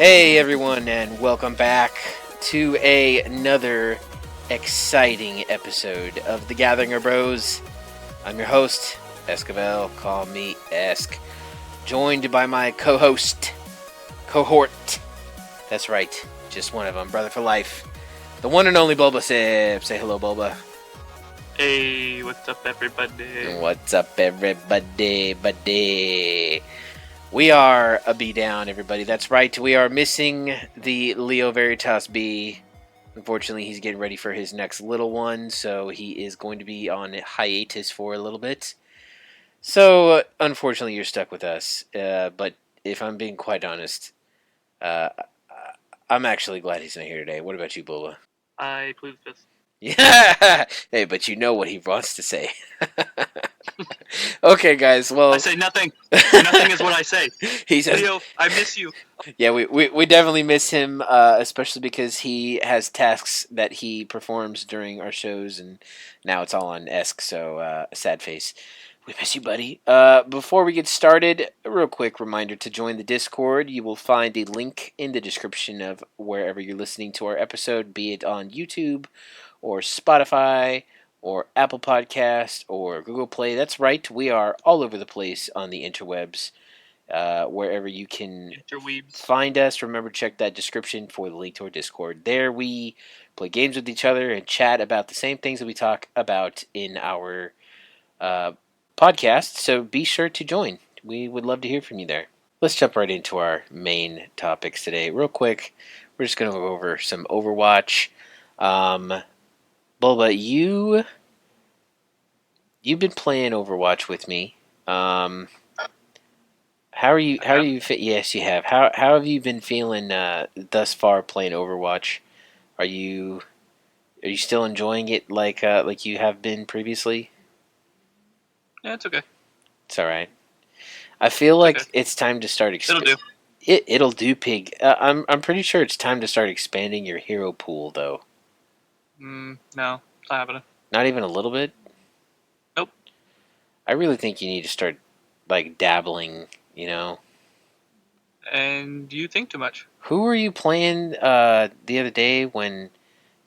Hey everyone, and welcome back to another exciting episode of The Gathering of Bros. I'm your host, Esquivel, call me Esk, joined by my cohort. That's right, just one of them, brother for life, the one and only Bulba Sip. Say hello, Bulba. Hey, what's up, everybody? What's up, everybody, buddy? We are a B down, everybody. That's right. We are missing the Leo Veritas B. Unfortunately, he's getting ready for his next little one, so he is going to be on hiatus for a little bit. So, unfortunately, you're stuck with us. But if I'm being quite honest, uh, I'm actually glad he's not here today. What about you, Bula? I plead the fifth. Yeah. Hey, but you know what he wants to say. Okay, guys. Well, I say nothing. Nothing is what I say. He says, Leo, I miss you. Yeah, we definitely miss him, especially because he has tasks that he performs during our shows, and now it's all on Esk, so sad face. We miss you, buddy. Before we get started, a real quick reminder to join the Discord. You will find a link in the description of wherever you're listening to our episode, be it on YouTube or Spotify or Apple Podcast or Google Play. That's right, we are all over the place on the interwebs. Wherever you can find us. Remember, check that description for the link to our Discord. There we play games with each other and chat about the same things that we talk about in our podcast, so be sure to join. We would love to hear from you there. Let's jump right into our main topics today. Real quick, we're just going to go over some Overwatch. Bulba, you've been playing Overwatch with me. How are you? How do you fit? Yes, you have. How have you been feeling thus far playing Overwatch? Are you still enjoying it like you have been previously? Yeah, it's okay. It's all right. I feel like it's time to start. It'll do. It'll do, pig. I'm pretty sure it's time to start expanding your hero pool, though. No, it's not happening. Not even a little bit. Nope. I really think you need to start like dabbling. And you think too much. Who were you playing the other day when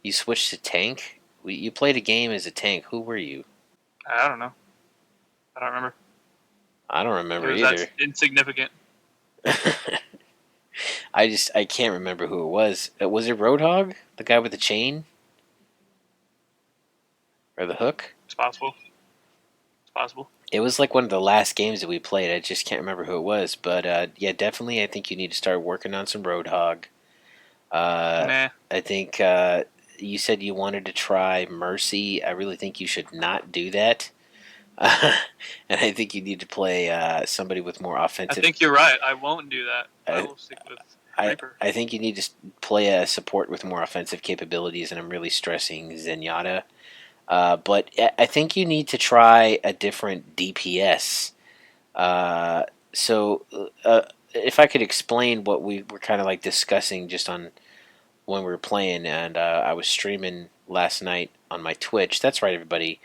you switched to tank? You played a game as a tank. Who were you? I don't know. I don't remember. I don't remember either. That's insignificant. I can't remember who it was. Was it Roadhog? The guy with the chain? Or the hook? It's possible. It's possible. It was like one of the last games that we played. I just can't remember who it was. But yeah, definitely I think you need to start working on some Roadhog. Nah. I think you said you wanted to try Mercy. I really think you should not do that. And I think you need to play somebody with more offensive. I think you're right. I won't do that. I will stick with Reaper. I think you need to play a support with more offensive capabilities, and I'm really stressing Zenyatta. But I think you need to try a different DPS. So if I could explain what we were kind of like discussing just on when we were playing, and I was streaming last night on my Twitch. That's right, everybody.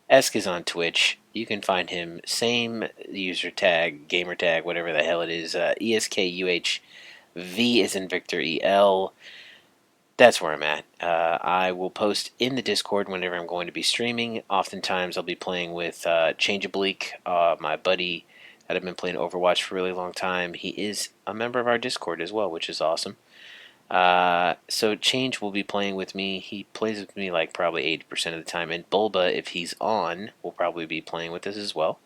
Esk is on Twitch. You can find him, same user tag, gamer tag, whatever the hell it is. ESKUHV is in Victor EL. That's where I'm at. I will post in the Discord whenever I'm going to be streaming. Oftentimes I'll be playing with Change Bleak, my buddy that I've been playing Overwatch for a really long time. He is a member of our Discord as well, which is awesome. So Change will be playing with me. He plays with me like probably 80% of the time. And Bulba, if he's on, will probably be playing with us as well.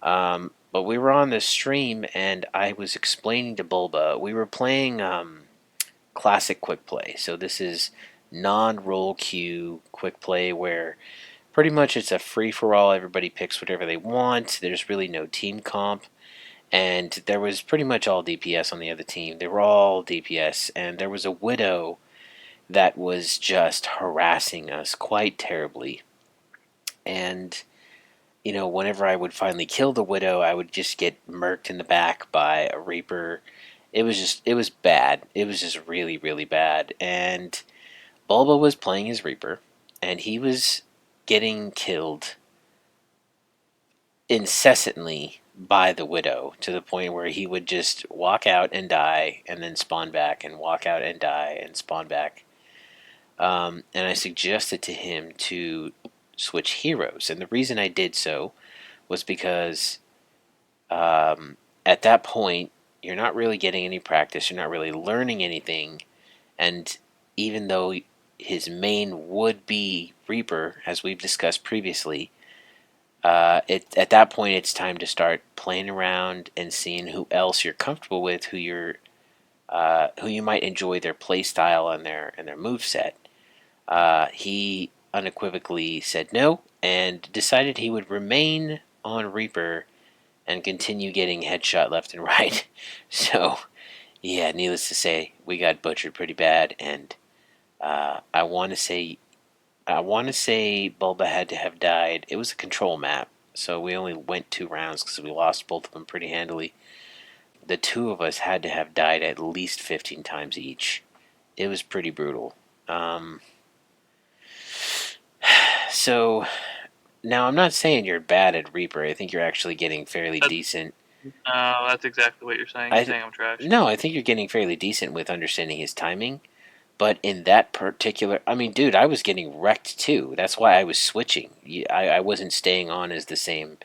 But we were on the stream and I was explaining to Bulba, we were playing classic quick play. So this is non-roll queue quick play where pretty much it's a free-for-all. Everybody picks whatever they want. There's really no team comp. And there was pretty much all DPS on the other team. They were all DPS, and there was a Widow that was just harassing us quite terribly. And, whenever I would finally kill the Widow, I would just get murked in the back by a Reaper. It was bad. It was just really, really bad. And Bulba was playing his Reaper, and he was getting killed incessantly by the Widow to the point where he would just walk out and die and then spawn back and walk out and die and spawn back. And I suggested to him to switch heroes. And the reason I did so was because at that point, you're not really getting any practice, you're not really learning anything. And even though his main would be Reaper, as we've discussed previously, at that point it's time to start playing around and seeing who else you're comfortable with, who you might enjoy their play style and their move set. He unequivocally said no and decided he would remain on Reaper and continue getting headshot left and right. So yeah, needless to say, we got butchered pretty bad, and I want to say Bulba had to have died. It was a control map, so we only went 2 rounds because we lost both of them pretty handily. The two of us had to have died at least 15 times each. It was pretty brutal. So now I'm not saying you're bad at Reaper. I think you're actually getting fairly decent. No, that's exactly what you're saying. You're saying I'm trash. No, I think you're getting fairly decent with understanding his timing. But in that particular, I mean, dude, I was getting wrecked too. That's why I was switching. I wasn't staying on as the same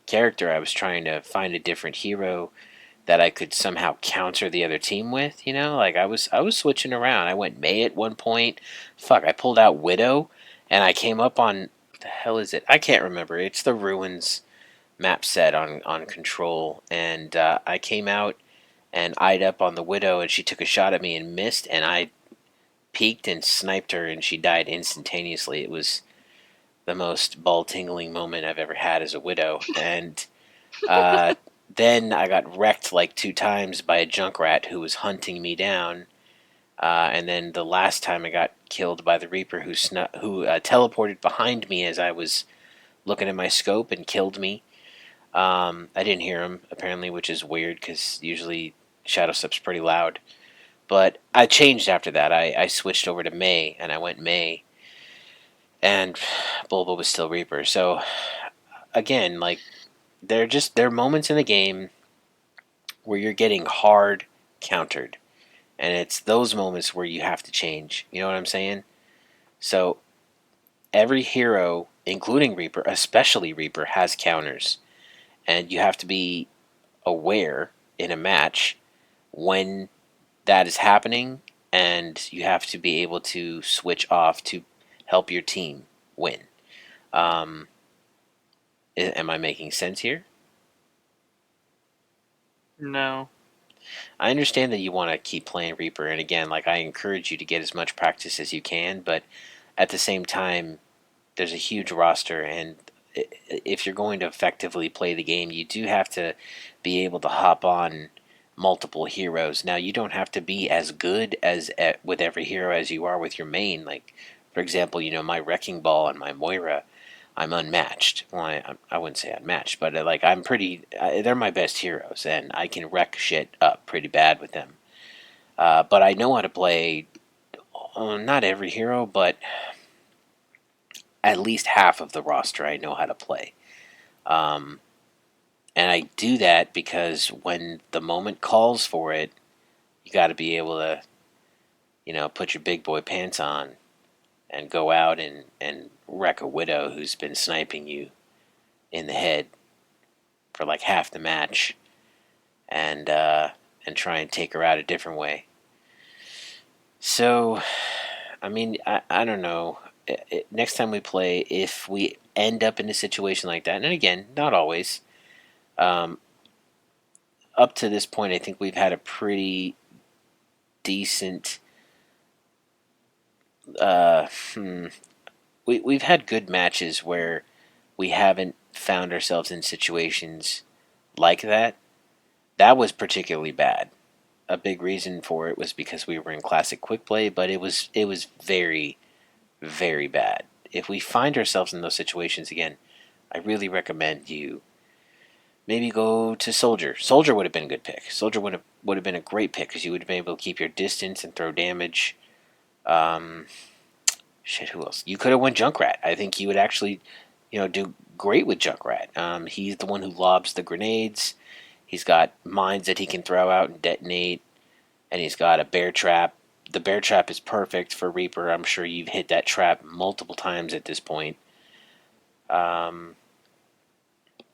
character. I was trying to find a different hero that I could somehow counter the other team with. You know, like I was switching around. I went May at one point. Fuck, I pulled out Widow, and I came up on what the hell is it? I can't remember. It's the Ruins map set on Control, and I came out and eyed up on the Widow, and she took a shot at me and missed, and I peeked and sniped her, and she died instantaneously. It was the most ball tingling moment I've ever had as a Widow, and uh, then I got wrecked like 2 times by a Junkrat who was hunting me down. And then the last time I got killed by the Reaper who teleported behind me as I was looking at my scope and killed me. I didn't hear him apparently, which is weird because usually Shadow Step's pretty loud. But I changed after that. I switched over to May and I went May, and Bulba was still Reaper. So again, like there are moments in the game where you're getting hard countered, and it's those moments where you have to change. You know what I'm saying? So every hero, including Reaper, especially Reaper, has counters, and you have to be aware in a match when that is happening, and you have to be able to switch off to help your team win. Um, am I making sense here? No. I understand that you want to keep playing Reaper, and again, like I encourage you to get as much practice as you can, but at the same time, there's a huge roster, and if you're going to effectively play the game, you do have to be able to hop on multiple heroes. Now, you don't have to be as good as with every hero as you are with your main. Like, for example, you know, my Wrecking Ball and my Moira, I'm unmatched. Well, I wouldn't say unmatched, but like I'm pretty. They're my best heroes, and I can wreck shit up pretty bad with them. But I know how to play. Not every hero, but at least half of the roster I know how to play. Um, and I do that because when the moment calls for it, you got to be able to, you know, put your big boy pants on and go out and wreck a Widow who's been sniping you in the head for like half the match, and try and take her out a different way. So, I mean, I don't know. Next time we play, if we end up in a situation like that, and again, not always. Um, Up to this point, I think we've had a pretty decent. Uh, hmm, we've had good matches where we haven't found ourselves in situations like that. That was particularly bad. A big reason for it was because we were in classic quick play, but it was very very bad. If we find ourselves in those situations again, I really recommend you maybe go to Soldier. Soldier would have been a good pick. Soldier would have been a great pick because you would have been able to keep your distance and throw damage. Um, Shit, who else? You could have went Junkrat. I think you would actually do great with Junkrat. He's the one who lobs the grenades. He's got mines that he can throw out and detonate, and he's got a bear trap. The bear trap is perfect for Reaper. I'm sure you've hit that trap multiple times at this point. Um,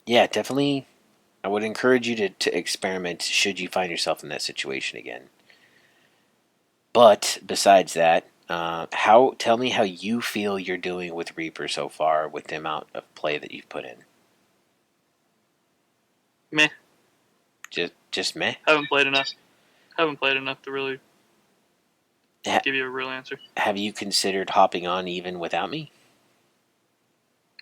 yeah, definitely. I would encourage you to experiment should you find yourself in that situation again. But besides that, how tell me how you feel you're doing with Reaper so far with the amount of play that you've put in. Meh. Just meh. Haven't played enough. Haven't played enough to really Ha- give you a real answer. have you considered hopping on even without me?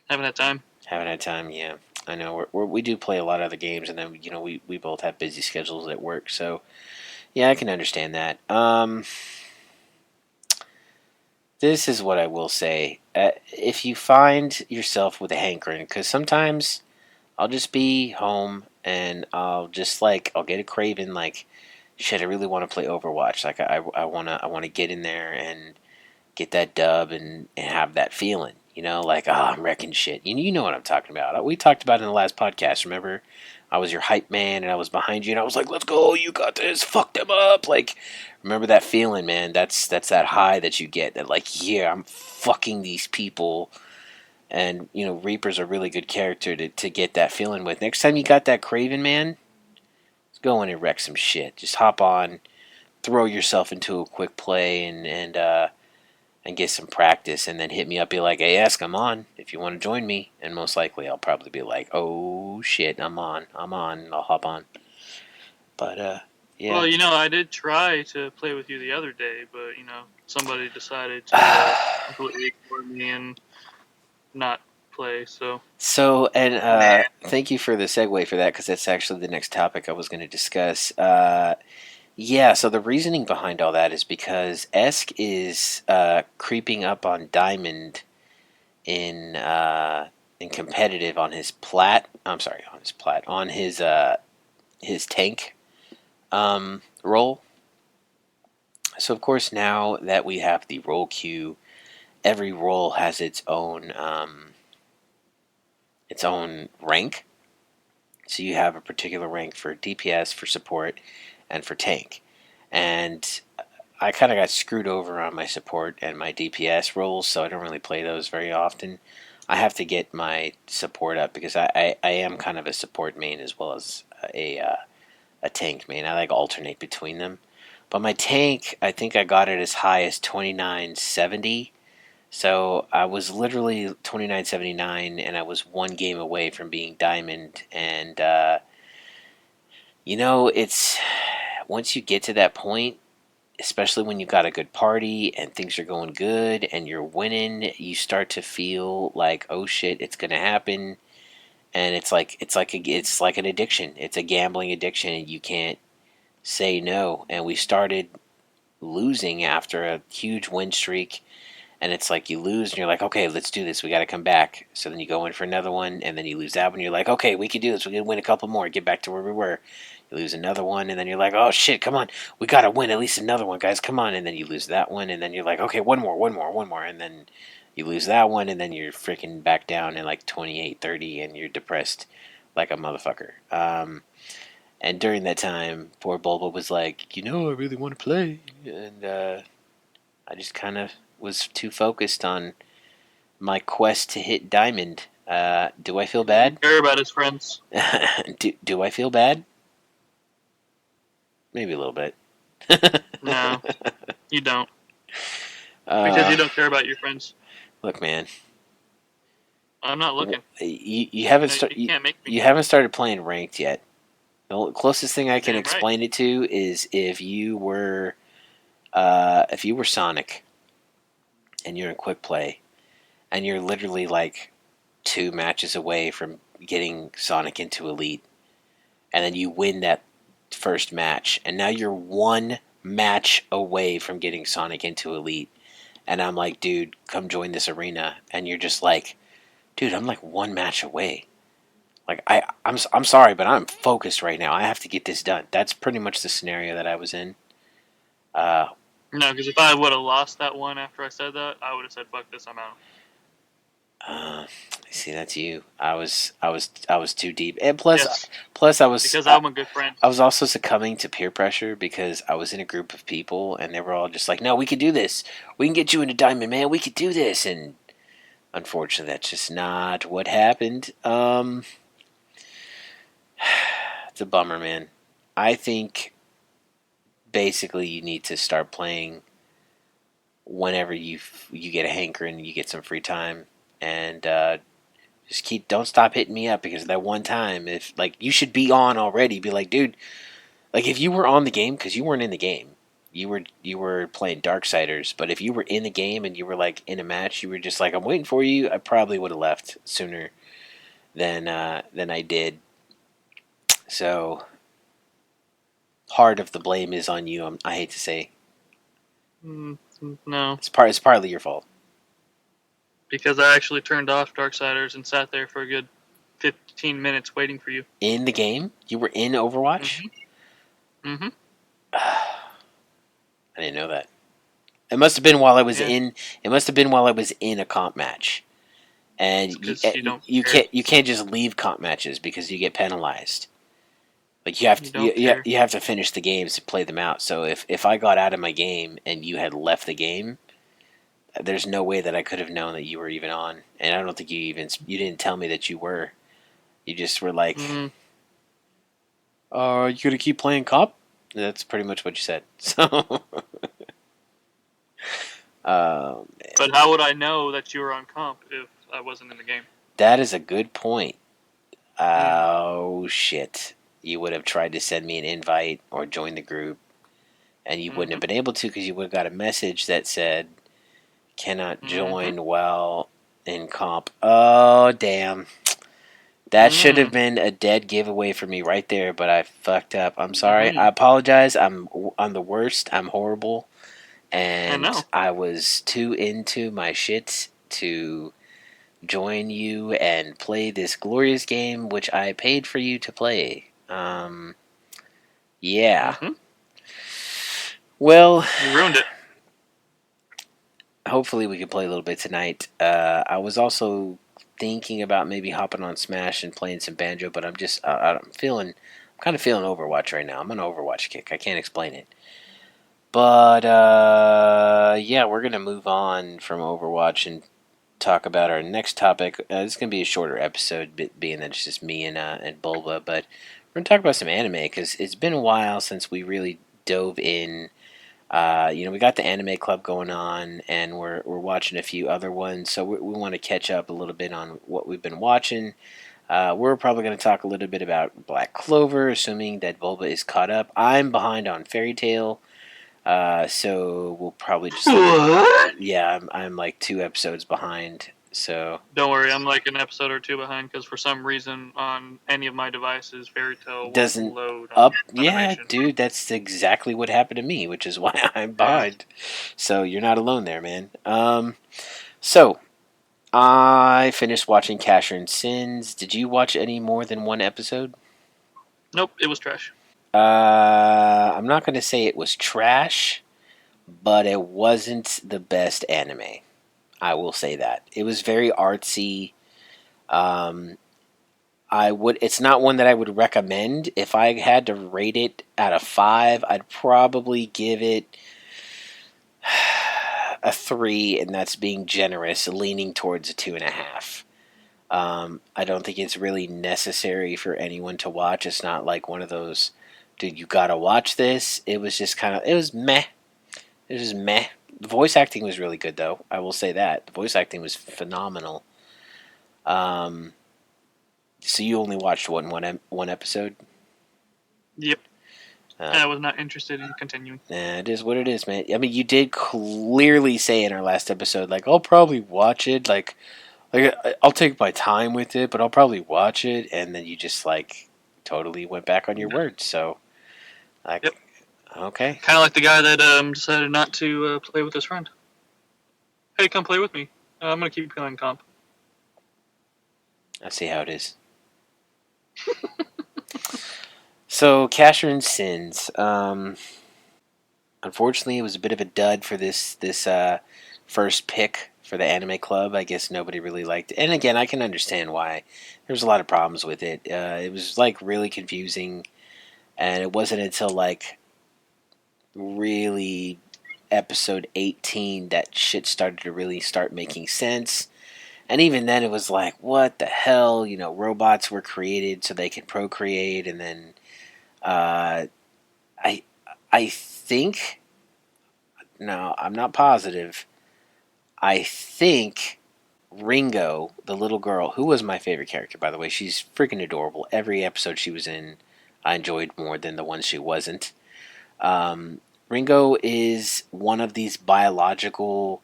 Haven't had time. Haven't had time. Yeah, I know. We do play a lot of other games, and then we both have busy schedules at work. So yeah, I can understand that. This is what I will say. If you find yourself with a hankering, because sometimes I'll just be home and I'll get a craving like, shit, I really want to play Overwatch. Like I wanna get in there and get that dub and have that feeling. Like, I'm wrecking shit. You know what I'm talking about. We talked about it in the last podcast. Remember, I was your hype man and I was behind you and I was like, let's go, you got this, fuck them up. Like, remember that feeling, man? That's that high that you get. That like, yeah, I'm fucking these people. And Reaper's a really good character to get that feeling with. Next time you got that craving, man, let's go in and wreck some shit. Just hop on, throw yourself into a quick play, and get some practice, and then hit me up. Be like, hey, ask, I'm on. If you want to join me, and most likely I'll probably be like, oh shit, I'm on. And I'll hop on. But yeah. Well, I did try to play with you the other day, but somebody decided to completely ignore me and not play. So, and thank you for the segue for that, because that's actually the next topic I was going to discuss. Yeah, so the reasoning behind all that is because Esk is creeping up on Diamond in competitive on his plat. I'm sorry, on his plat, on his tank role. So of course, now that we have the role queue, every role has its own rank. So you have a particular rank for DPS, for support, and for tank. And I kind of got screwed over on my support and my DPS roles, so I don't really play those very often. I have to get my support up because I am kind of a support main as well as a tank main. I like alternate between them. But my tank, I think I got it as high as 2970. So I was literally 2979, and I was one game away from being diamond. And it's once you get to that point, especially when you got a good party and things are going good and you're winning, you start to feel like, oh shit, it's gonna happen. And it's like an addiction. It's a gambling addiction, and you can't say no. And we started losing after a huge win streak, and it's like you lose and you're like, okay, let's do this, we got to come back. So then you go in for another one, and then you lose that one. You're like, okay, we can do this, we can win a couple more, get back to where we were. You lose another one, and then you're like, oh shit, come on, we got to win at least another one, guys, come on. And then you lose that one, and then you're like, okay, one more, and then you lose that one, and then you're freaking back down in like 28-30, and you're depressed like a motherfucker. And during that time, poor Bulba was like, I really want to play. And I just kind of was too focused on my quest to hit Diamond. Do I feel bad? Care about his friends. do I feel bad? Maybe a little bit. No, you don't. Because you don't care about your friends. Look, man. I'm not looking. You haven't You can't make me. You haven't started playing ranked yet. The closest thing I can Damn explain it to is if you were Sonic and you're in quick play and you're literally like 2 matches away from getting Sonic into Elite, and then you win that first match, and now you're 1 match away from getting Sonic into Elite, and I'm like, dude, come join this arena, and you're just like, dude, I'm like 1 match away. Like I'm sorry, but I'm focused right now. I have to get this done. That's pretty much the scenario that I was in. Uh, No, because if I would have lost that one after I said that, I would have said, fuck this, I'm out. See, that's you. I was too deep, and plus, Yes, plus I was, because I'm a good friend. I was also succumbing to peer pressure because I was in a group of people, and they were all just like, "No, we can do this. We can get you into Diamond, man. We could do this." And unfortunately, that's just not what happened. It's a bummer, man. I think basically you need to start playing whenever you get a hankering, you get some free time, and just keep don't stop hitting me up because that one time, if like you should be on already, be like, dude, like if you were on the game because you weren't in the game. You were playing Darksiders, but if you were in the game and you were like in a match, you were just like, "I'm waiting for you." I probably would have left sooner than I did. So part of the blame is on you. I hate to say No, it's partly your fault. because I actually turned off Darksiders and sat there for a good 15 minutes waiting for you. In the game, you were in Overwatch. Mhm. Mhm. I didn't know that. It must have been while I was Yeah, in. It must have been while I was in a comp match, and it's because you don't you care. can't just leave comp matches because you get penalized. Like you have You to don't care. you have to finish the games to play them out. So if I got out of my game and you had left the game, there's no way that I could have known that you were even on. And I don't think you didn't tell me that you were. You just were like, Mm, "Are you gonna keep playing comp?" That's pretty much what you said. So, um, but how would I know that you were on comp if I wasn't in the game? that is a good point. Mm, Oh shit! You would have tried to send me an invite or join the group, and you wouldn't have mhm. been able to because you would have got a message that said cannot Mhm. join while in comp. Oh damn! That should have Mm. been a dead giveaway for me right there, but I fucked up. I'm sorry. I Mhm. apologize. I'm the worst. I'm horrible, I and know. I was too into my shit to join you and play this glorious game which I paid for you to play. Yeah. Mhm. Well, You ruined it. hopefully we can play a little bit tonight. I was also thinking about maybe hopping on Smash and playing some banjo, but I'm kind of feeling Overwatch right now. I'm on an Overwatch kick. I can't explain it. But yeah, we're gonna move on from Overwatch and talk about our next topic. It's gonna be a shorter episode, being that it's just me and Bulba. But we're gonna talk about some anime because it's been a while since we really dove in. We got the anime club going on, and we're watching a few other ones. So we want to catch up a little bit on what we've been watching. We're probably going to talk a little bit about Black Clover, assuming that Bulba is caught up. I'm behind on Fairy Tail, so we'll probably just What? yeah, I'm like 2 episodes behind. So Don't worry, I'm like an episode or two behind because for some reason on any of my devices, Fairy Tail won't doesn't load on up yeah, animation. dude, that's exactly what happened to me, which is why I'm Yeah. behind. So you're not alone there, man. So I finished watching Casher and Sins. Did you watch any more than one episode? Nope, it was trash. I'm not going to say it was trash, but it wasn't the best anime. I will say that. It was very artsy. Um, it's not one that I would recommend. If I had to rate it out of 5, I'd probably give it a 3, and that's being generous, leaning towards a 2.5. I don't think it's really necessary for anyone to watch. It's not like one of those, dude, you gotta watch this. It was just it was meh. It was just meh. The voice acting was really good, though. I will say that. The voice acting was phenomenal. Um, so you only watched one episode? Yep. Uh, I was not interested in continuing. Nah, it is what it is, man. I mean, you did clearly say in our last episode, like, I'll probably watch it. Like I'll take my time with it, but I'll probably watch it. And then you just like totally went back on your No. word. So, Yep. like, okay, Kind of like the guy that decided not to play with his friend. Hey, come play with me. I'm gonna keep playing comp. I see how it is. So, Casher and Sins. Unfortunately, it was a bit of a dud for this first pick for the anime club. I guess nobody really liked it. And again, I can understand why. There's a lot of problems with it. It was like really confusing, and it wasn't until like really episode 18 that shit started to really start making sense. And even then, it was like, what the hell? You know, robots were created so they can procreate, and then uh, I I think, no, I'm not positive. I think Ringo, the little girl, who was my favorite character, by the way, she's freaking adorable. Every episode she was in, I enjoyed more than the ones she wasn't. Um, Ringo is one of these biological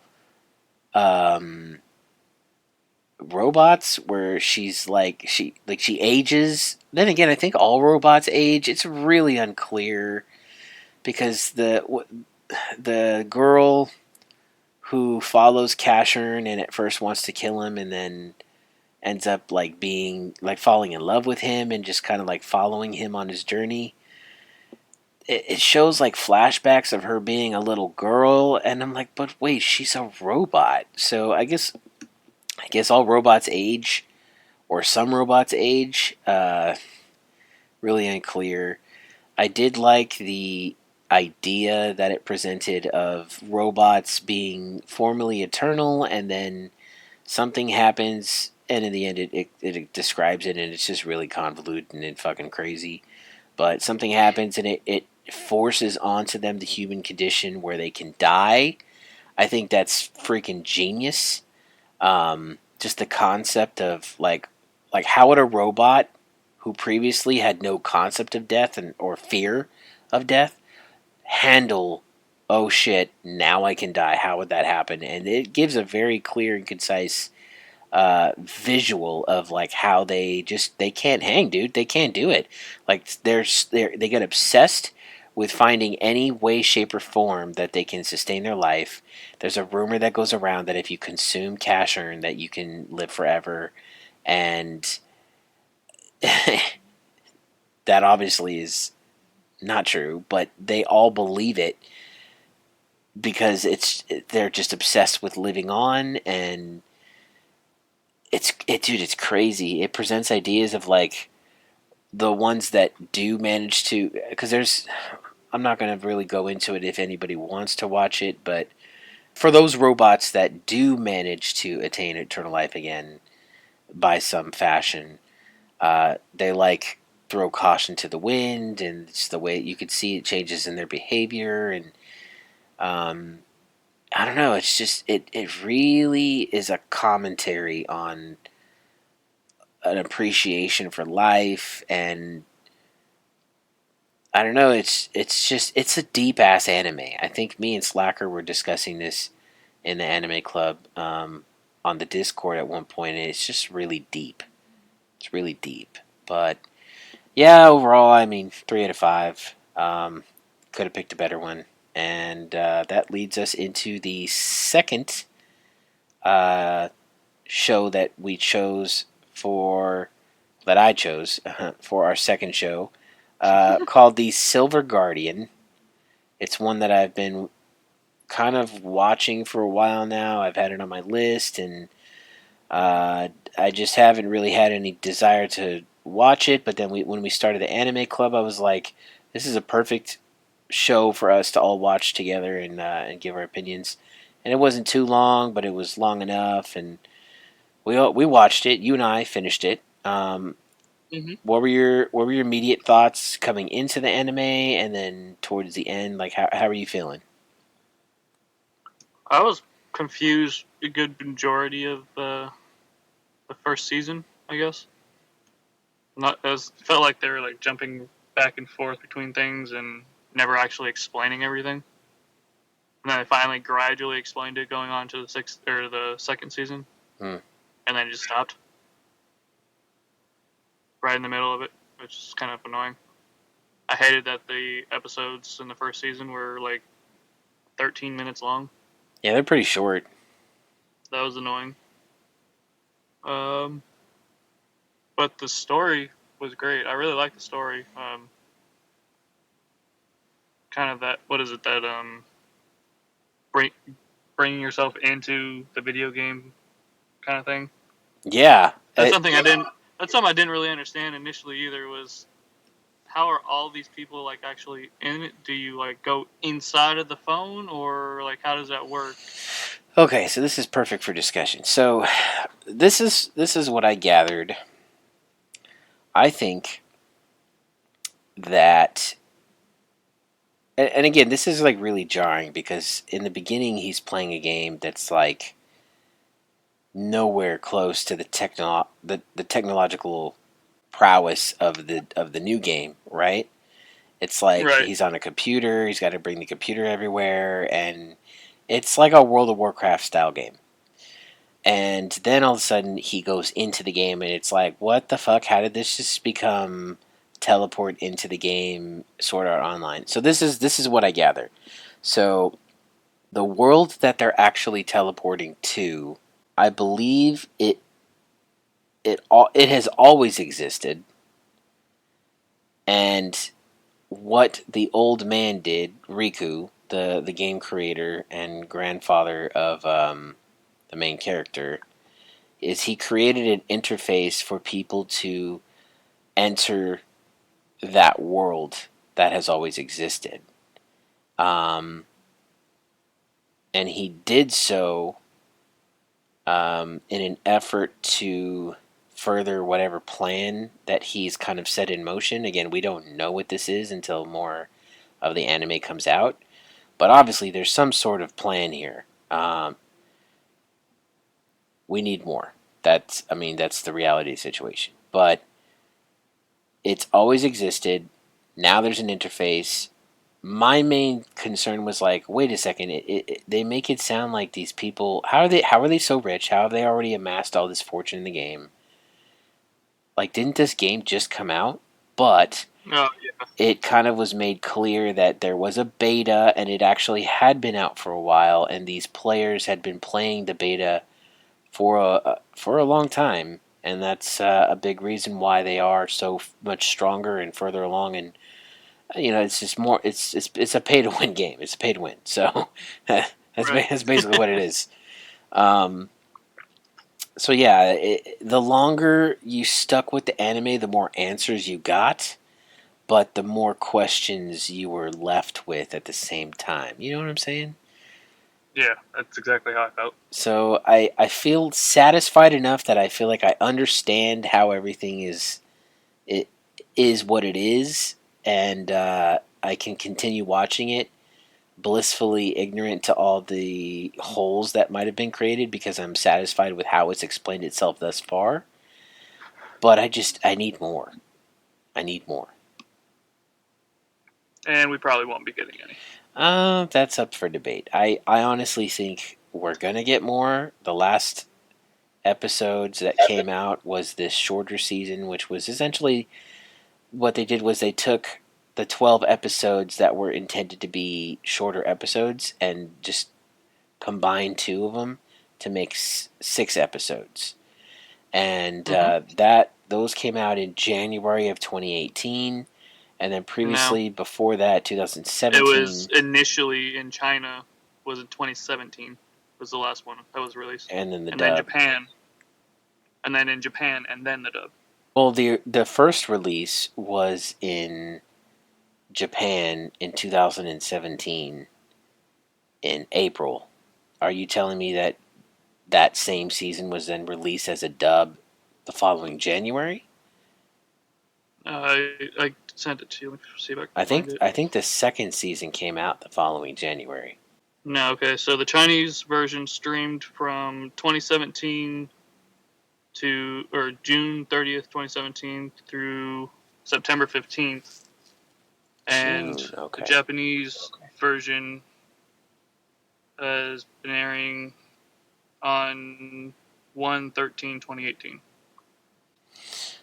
um, robots where she ages. Then again, I think all robots age. It's really unclear because the girl who follows Cashern and at first wants to kill him and then ends up like being like falling in love with him and just kind of like following him on his journey. It shows like flashbacks of her being a little girl, and I'm like, but wait, she's a robot. So I guess all robots age, or some robots age. Really unclear. I did like the idea that it presented of robots being formerly eternal and then something happens and in the end it describes it and it's just really convoluted and fucking crazy. But something happens and it forces onto them the human condition where they can die. I think that's freaking genius. Just the concept of like how would a robot who previously had no concept of death and or fear of death handle, oh shit, now I can die, how would that happen? And it gives a very clear and concise visual of like how they can't hang, dude. They can't do it. Like they get obsessed with finding any way, shape, or form that they can sustain their life. There's a rumor that goes around that if you consume cash earn, that you can live forever, and that obviously is not true. But they all believe it because they're just obsessed with living on, and dude, it's crazy. It presents ideas of like the ones that do manage to, because there's, I'm not going to really go into it if anybody wants to watch it, but for those robots that do manage to attain eternal life again by some fashion, they like throw caution to the wind, and it's the way you could see it changes in their behavior, and um, I don't know. It's just it really is a commentary on an appreciation for life, and I don't know. It's a deep ass anime. I think me and Slacker were discussing this in the anime club on the Discord at one point, and it's just really deep. It's really deep. But yeah, overall, I mean, 3 out of 5. Could have picked a better one, and that leads us into the second uh, show that we chose for that I chose for our second show, called the Silver Guardian. It's one that I've been kind of watching for a while now. I've had it on my list, and uh, I just haven't really had any desire to watch it. But then when we started the anime club, I was like, this is a perfect show for us to all watch together and give our opinions. And it wasn't too long, but it was long enough, and we watched it. You and I finished it. Hmm. What were your immediate thoughts coming into the anime, and then towards the end? Like how are you feeling? I was confused a good majority of the first season, I guess. Not as felt like they were like jumping back and forth between things and never actually explaining everything. And then they finally gradually explained it going on to the sixth or the second season, Hmm. and then it just stopped right in the middle of it, which is kind of annoying. I hated that the episodes in the first season were like 13 minutes long. Yeah, they're pretty short. That was annoying. Um, but the story was great. I really liked the story. Kind of that. What is it that bring? bringing yourself into the video game kind of thing. Yeah. That's something I didn't. That's something I didn't really understand initially either. Was how are all these people like actually in it? Do you like go inside of the phone, or like how does that work? Okay, so this is perfect for discussion. So this is what I gathered. I think that, and again, this is like really jarring because in the beginning he's playing a game that's like nowhere close to the technological prowess of the new game, right? It's like Right. he's on a computer, he's got to bring the computer everywhere, and it's like a World of Warcraft style game. And then all of a sudden he goes into the game, and it's like, what the fuck? How did this just become teleport into the game, Sword Art Online? So this is what I gather. So the world that they're actually teleporting to, I believe it has always existed, and what the old man did, Riku, the game creator and grandfather of the main character, is he created an interface for people to enter that world that has always existed. Um, and he did so in an effort to further whatever plan that he's kind of set in motion. Again, we don't know what this is until more of the anime comes out. But obviously, there's some sort of plan here. We need more. That's the reality situation. But it's always existed. Now there's an interface. My main concern was like, wait a second. They make it sound like these people. How are they so rich? How have they already amassed all this fortune in the game? Like, didn't this game just come out? But Oh yeah. it kind of was made clear that there was a beta, and it actually had been out for a while, and these players had been playing the beta for a long time, and that's a big reason why they are so much stronger and further along. And it's just more. It's a pay to win game. It's a pay to win. So Right. that's basically what it is. Um, so yeah, the longer you stuck with the anime, the more answers you got, but the more questions you were left with at the same time. You know what I'm saying? Yeah, that's exactly how I felt. So I feel satisfied enough that I feel like I understand how everything it is what it is, and I can continue watching it blissfully ignorant to all the holes that might have been created because I'm satisfied with how it's explained itself thus far. But I need more. I need more. And we probably won't be getting any. That's up for debate. I honestly think we're gonna get more. The last episodes that came out was this shorter season, which was essentially what they did was they took the 12 episodes that were intended to be shorter episodes and just combined two of them to make six episodes. And Mm-hmm. that those came out in January of 2018, and then No, previously before that, it was 2017, initially in China. Was in 2017. Was the last one that was released, and then the and then dub. Japan, and then in Japan, and then the dub. Well, the first release was in Japan in 2017 in April. Are you telling me that that same season was then released as a dub the following January? I sent it to you. Let me see if I can find it. I think the second season came out the following January. No, okay. So the Chinese version streamed from 2017 to or June 30th, 2017 through September 15th, and June, the okay. Japanese version has been airing on 1/13/2018.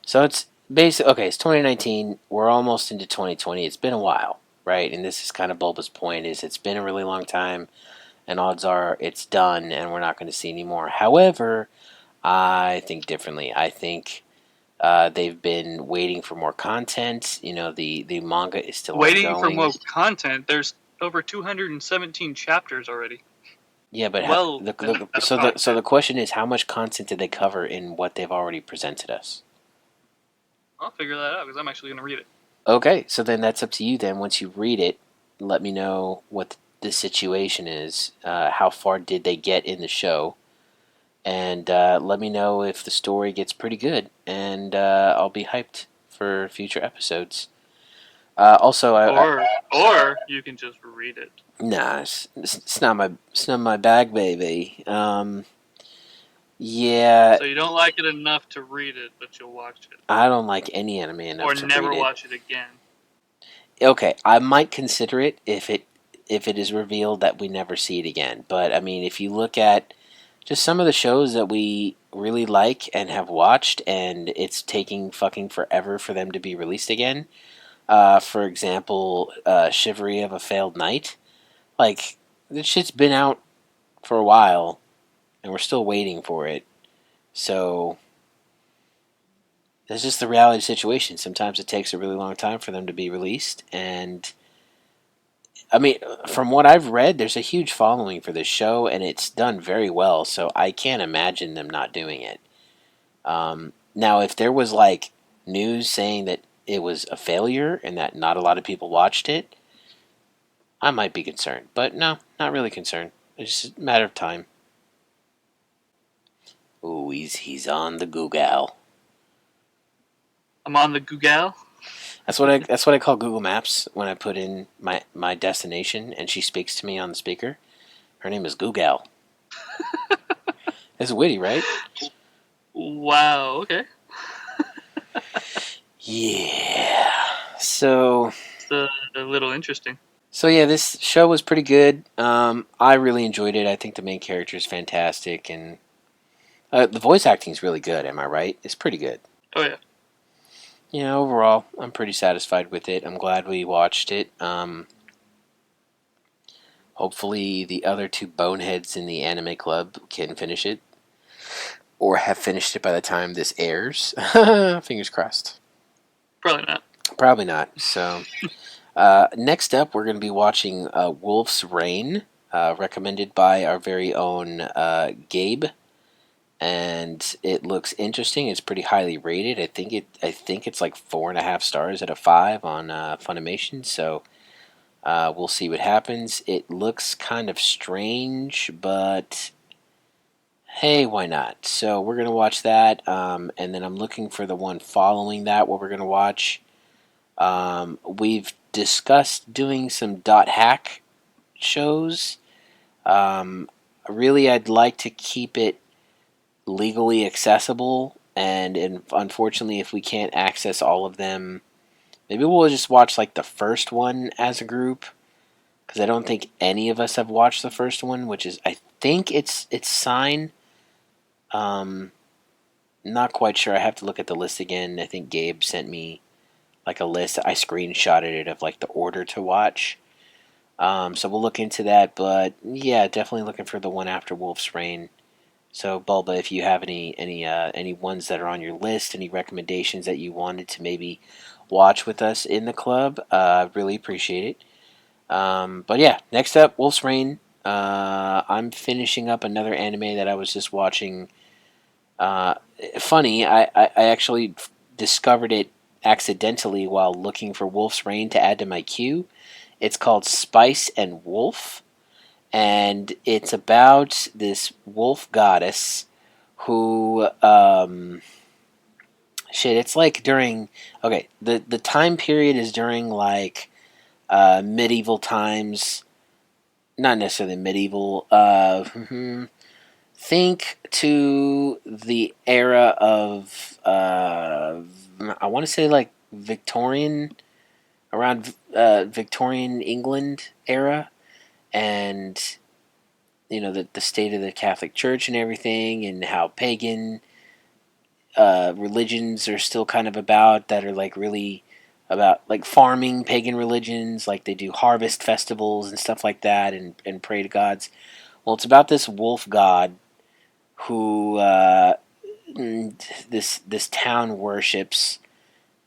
So it's basically okay. It's 2019. We're almost into 2020. It's been a while, right? And this is kind of Bulba's point: is it's been a really long time, and odds are it's done, and we're not going to see any more. However, I think differently. I think they've been waiting for more content. The manga is still Waiting for ongoing. more content. There's over 217 chapters already. Yeah, but well enough at a so the podcast. question is, how much content did they cover in what they've already presented us? I'll figure that out because I'm actually going to read it. Okay, so then that's up to you. Then once you read it, let me know what the situation is. How far did they get in the show? And let me know if the story gets pretty good, and I'll be hyped for future episodes. Also, Or you can just read it. nah, it's not my bag, baby. Yeah, So you don't like it enough to read it, but you'll watch it. I don't like any anime Or enough to read never it. watch it again. Okay, I might consider it if it is revealed that we never see it again. But I mean, if you look at just some of the shows that we really like and have watched, and it's taking fucking forever for them to be released again. For example, Chivalry of a Failed Knight. Like, this shit's been out for a while, and we're still waiting for it. So, that's just the reality situation. Sometimes it takes a really long time for them to be released, and I mean, from what I've read, there's a huge following for this show, and it's done very well. So I can't imagine them not doing it. Now, if there was like news saying that it was a failure and that not a lot of people watched it, I might be concerned. But no, not really concerned. It's just a matter of time. Ooh, he's on the Google. I'm on the Google. That's what I call Google Maps when I put in my destination and she speaks to me on the speaker. Her name is Google. It's witty, right? Wow, okay. Yeah. So It's a little interesting. so yeah, this show was pretty good. I really enjoyed it. I think the main character is fantastic, and the voice acting is really good. Am I right? It's pretty good. Oh, yeah. Yeah, overall, I'm pretty satisfied with it. I'm glad we watched it. Hopefully, the other two boneheads in the anime club can finish it, or have finished it by the time this airs. Fingers crossed. Probably not. Probably not. So, next up, we're going to be watching Wolf's Rain, recommended by our very own Gabe, and it looks interesting. It's pretty highly rated. I think it's like 4.5 stars out of 5 on Funimation. So we'll see what happens. It looks kind of strange, but hey, why not? So we're gonna watch that, and then I'm looking for the one following that. What we're gonna watch. We've discussed doing some dot hack shows. Really, I'd like to keep it legally accessible, and unfortunately, if we can't access all of them, maybe we'll just watch like the first one as a group, because I don't think any of us have watched the first one, which is I think it's Sign. Um, Not quite sure. I have to look at the list again. I think Gabe sent me like a list. I screenshotted it of like the order to watch. So we'll look into that, but yeah, definitely looking for the one after Wolf's Rain. So Bulba, if you have any ones that are on your list, any recommendations that you wanted to maybe watch with us in the club, really appreciate it. But yeah, next up, Wolf's Rain. I'm finishing up another anime that I was just watching. Uh, Funny, I actually discovered it accidentally while looking for Wolf's Rain to add to my queue. It's called Spice and Wolf, and it's about this wolf goddess who shit. It's like during okay, the time period is during like medieval times, not necessarily medieval. Think to the era of I want to say like Victorian, around Victorian England era, and you know the state of the Catholic Church and everything, and how pagan religions are still kind of about, that are like really about like farming pagan religions, like they do harvest festivals and stuff like that, and pray to gods. Well, it's about this wolf god who this town worships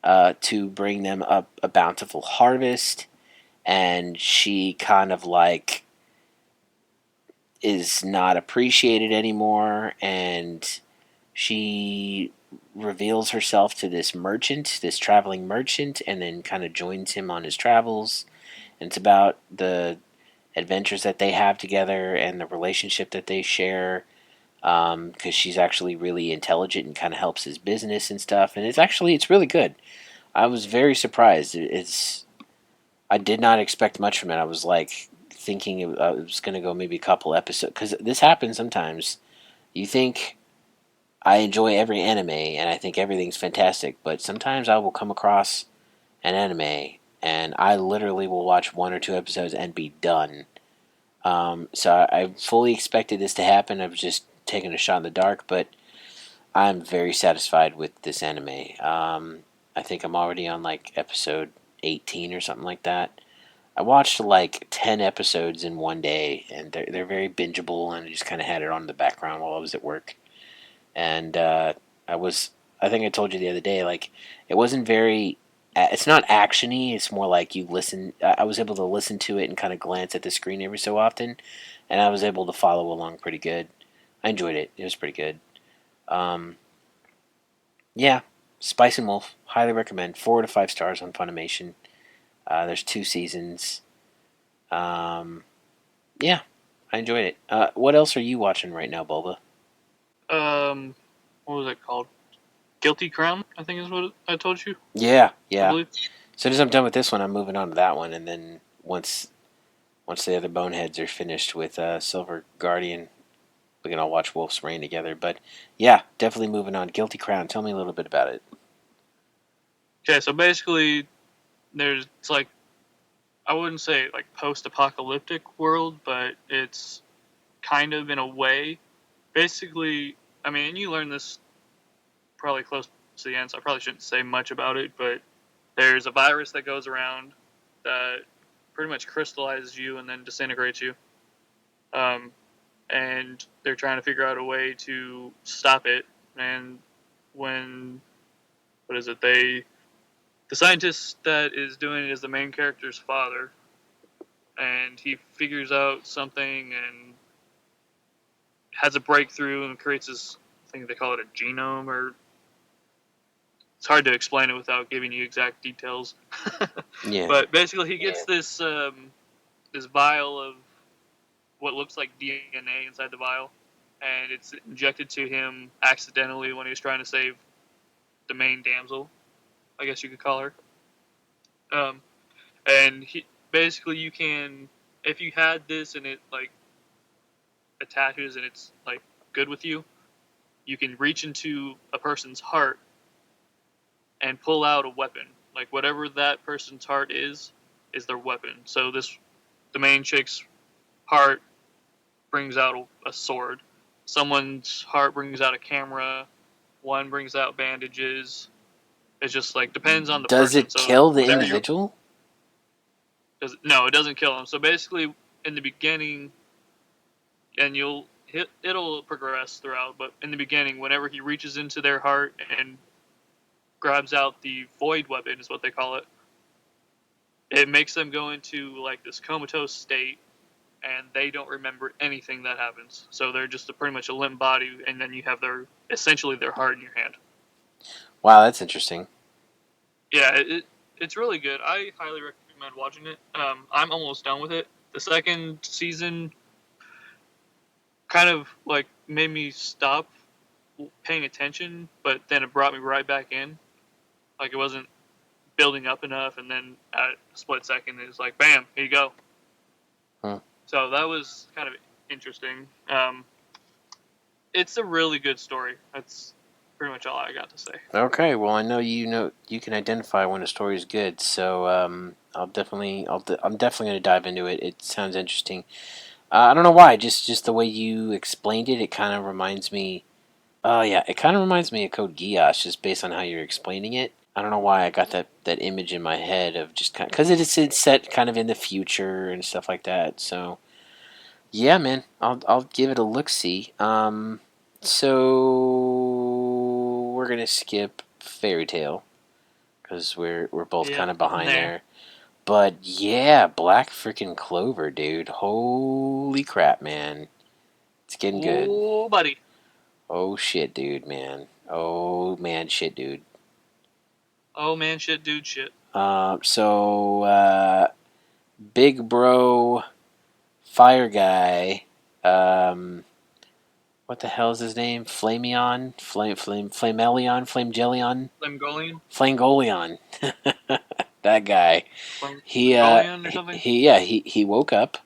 to bring them up a bountiful harvest, and she kind of like is not appreciated anymore, and she reveals herself to this merchant, this traveling merchant, and then kind of joins him on his travels. And it's about the adventures that they have together and the relationship that they share. Because she's actually really intelligent and kind of helps his business and stuff. And it's really good. I was very surprised. I did not expect much from it. I was like thinking I was going to go maybe a couple episodes because this happens sometimes. You think I enjoy every anime and I think everything's fantastic, but sometimes I will come across an anime and I literally will watch one or two episodes and be done. So I fully expected this to happen. I was just taking a shot in the dark, but I'm very satisfied with this anime. I think I'm already on like episode 18 or something like that. I watched like 10 episodes in one day, and they're very bingeable, and I just kind of had it on in the background while I was at work. And I was, I think I told you the other day, like, it wasn't very, it's not actiony, it's more like you listen. I was able to listen to it and kind of glance at the screen every so often, and I was able to follow along pretty good. I enjoyed it, it was pretty good. Um, yeah, Spice and Wolf, highly recommend. 4 to 5 stars on Funimation. There's 2 seasons. Um, Yeah, I enjoyed it. What else are you watching right now, Bulba? Um, what was it called? Guilty Crown, I think is what I told you. Yeah, I yeah. believe. As soon as I'm done with this one, I'm moving on to that one, and then once the other boneheads are finished with Silver Guardian, we can all watch Wolf's Rain together. But yeah, definitely moving on. Guilty Crown. Tell me a little bit about it. Okay, so basically, it's like I wouldn't say like post-apocalyptic world, but it's kind of in a way. Basically, I mean, you learn this probably close to the end, so I probably shouldn't say much about it. But there's a virus that goes around that pretty much crystallizes you and then disintegrates you. Um, and they're trying to figure out a way to stop it. And when what is it? The scientist that is doing it is the main character's father, and he figures out something and has a breakthrough and creates this. I think they call it a genome, or it's hard to explain it without giving you exact details. Yeah. But basically, he gets this vial of what looks like DNA inside the vial, and it's injected to him accidentally when he was trying to save the main damsel, I guess you could call her. Um, and he basically you can, if you had this and it like attaches and it's like good with you, you can reach into a person's heart and pull out a weapon. Like whatever that person's heart is their weapon. So the main chick's heart brings out a sword. Someone's heart brings out a camera. One brings out bandages. It's just like depends on the Does person. it So kill the whatever you individual? no, it doesn't kill them. So basically, in the beginning, and it'll progress throughout. But in the beginning, whenever he reaches into their heart and grabs out the void weapon, is what they call it. It makes them go into like this comatose state, and they don't remember anything that happens. So they're just pretty much a limp body, and then you have essentially their heart in your hand. Wow, that's interesting. Yeah, it's really good. I highly recommend watching it. I'm almost done with it. The second season kind of like made me stop paying attention, but then it brought me right back in. Like it wasn't building up enough, and then at a split second, it was like, bam, here you go. Hmm. So that was kind of interesting. It's a really good story. That's pretty much all I got to say. Okay, well, I know you can identify when a story is good, so I'm definitely going to dive into it. It sounds interesting. I don't know why, just the way you explained it, it kind of reminds me. Oh yeah, it kind of reminds me of Code Geass, just based on how you're explaining it. I don't know why I got that image in my head of just kind because it's set kind of in the future and stuff like that. So yeah, man, I'll give it a look. See, so we're gonna skip Fairy Tale because we're both Yeah, kind of behind nah. there. But yeah, Black freaking Clover, dude. Holy crap, man. It's getting good. Oh, buddy. Oh shit, dude, man. Oh man, shit, dude. Oh man, shit, dude, shit. So big bro, fire guy. Um, what the hell is his name? Flamelion, Flamgolian? Flangolion. That guy. Flangolian or something? He woke up.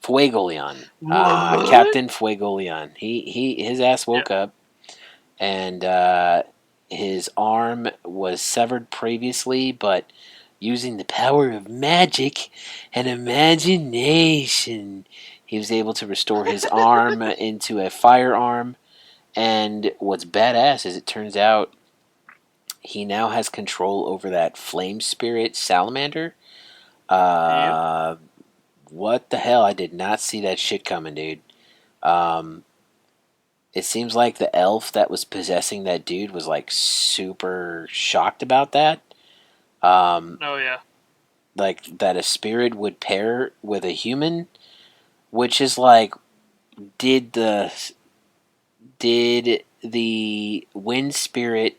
Fuegolion. What? Captain Fuegolion. His ass Yeah. woke up, and his arm was severed previously, but using the power of magic and imagination, he was able to restore his arm into a firearm. And what's badass is it turns out he now has control over that flame spirit salamander. Yep. Uh, what the hell? I did not see that shit coming, dude. Um, it seems like the elf that was possessing that dude was like super shocked about that. Um, Oh, yeah. like that a spirit would pair with a human, which is like, did the did the wind spirit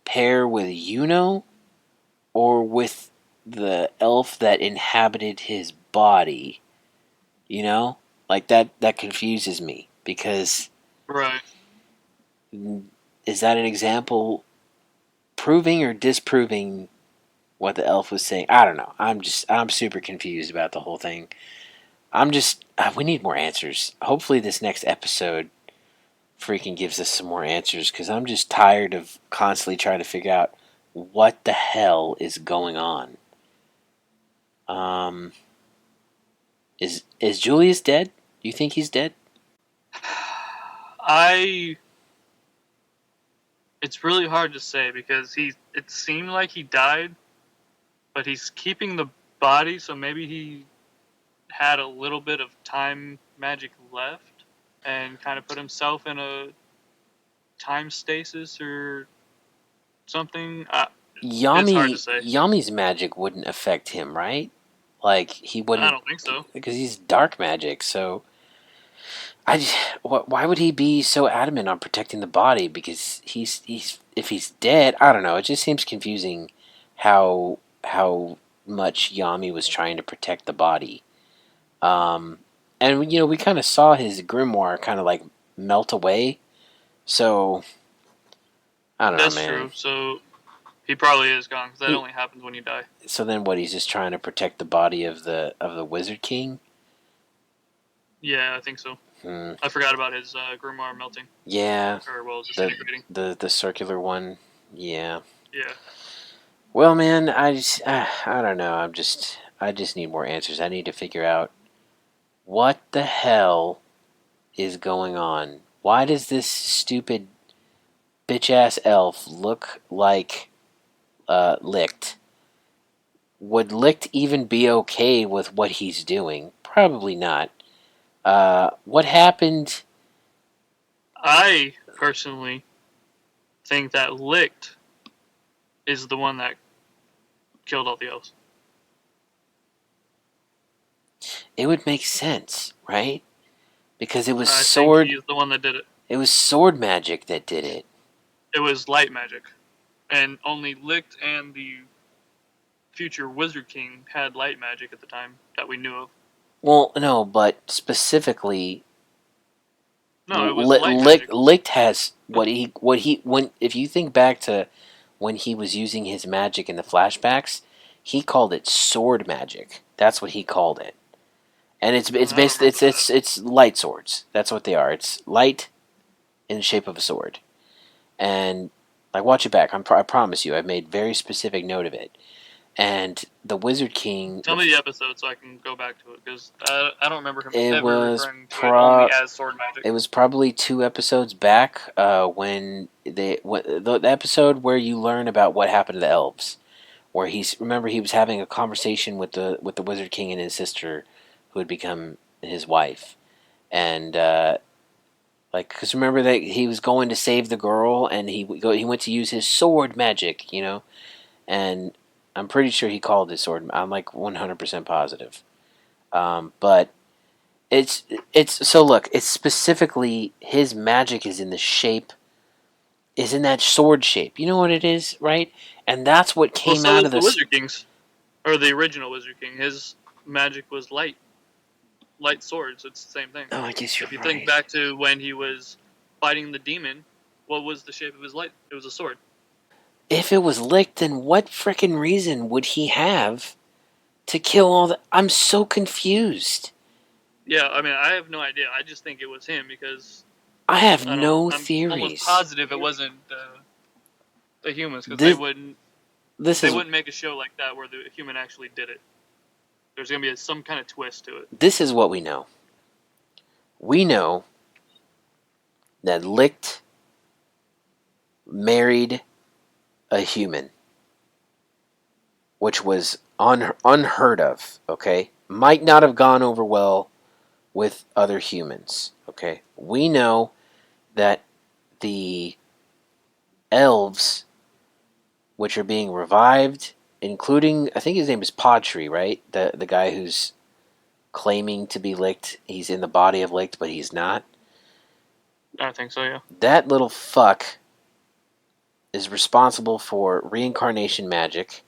pair with Yuno or with the elf that inhabited his body? You know, like that confuses me because Right. is that an example proving or disproving what the elf was saying? I don't know. I'm super confused about the whole thing. I'm just we need more answers. Hopefully this next episode freaking gives us some more answers because I'm just tired of constantly trying to figure out what the hell is going on. Um, is Julius dead? You think he's dead? I. It's really hard to say because it seemed like he died, but he's keeping the body, so maybe he had a little bit of time magic left and kind of put himself in a time stasis or something. It's hard to say. Yami's magic wouldn't affect him, right? Like he I wouldn't don't think so. because he's dark magic. So I just, why would he be so adamant on protecting the body? Because he's if he's dead, I don't know. It just seems confusing how much Yami was trying to protect the body. Um, and we kind of saw his grimoire kind of like melt away. So I don't know, That's man. true. So he probably is gone because that He only happens when you die. so then what? He's just trying to protect the body of the Wizard King. Yeah, I think so. Hmm. I forgot about his grimoire melting, Yeah, or well, the disintegrating. the circular one. Yeah. Yeah. Well, man, I don't know. I just need more answers. I need to figure out what the hell is going on. Why does this stupid bitch ass elf look like Licht? Would Licht even be okay with what he's doing? Probably not. What happened? I personally think that Licht is the one that killed all the elves. It would make sense, right? Because it was I think sword. he's the one that did it. It was sword magic that did it. It was light magic, and only Licht and the future Wizard King had light magic at the time that we knew of. Well, no, but specifically, No, it was light magic. Licht has when if you think back to when he was using his magic in the flashbacks, he called it sword magic. That's what he called it, and it's I don't based remember that. it's light swords. That's what they are. It's light in the shape of a sword, and like watch it back. I promise you, I've made very specific note of it. And the Wizard King, Tell me the episode so I can go back to it because I don't remember him it ever was referring to it only as sword magic. it was probably 2 episodes back when the episode where you learn about what happened to the elves, where remember he was having a conversation with the Wizard King and his sister, who had become his wife, and like because remember that he was going to save the girl and he went to use his sword magic, and I'm pretty sure he called it sword. I'm like 100% positive, but It's it's so look. It's specifically his magic is in the shape, is in that sword shape. You know what it is, right? And that's what Well, came so out is of the this. Wizard King's, or the original Wizard King. His magic was light swords. It's the same thing. Oh, I guess you're If you think right. back to when he was fighting the demon, what was the shape of his light? It was a sword. If it was licked, then what frickin' reason would he have to kill all the? I'm so confused. Yeah, I mean, I have no idea. I just think it was him because I have I don't. no I'm almost theories. positive it wasn't the humans because This this they is wouldn't make a show like that where the human actually did it. There's gonna be some kind of twist to it. this is what we know. We know that Licht married a human, which was unheard of. Okay, might not have gone over well with other humans. Okay, we know that the elves, which are being revived, including I think his name is Podtree, right? The guy who's claiming to be Licht. He's in the body of Licht, but he's not. I think so. Yeah. That little fuck is responsible for reincarnation magic,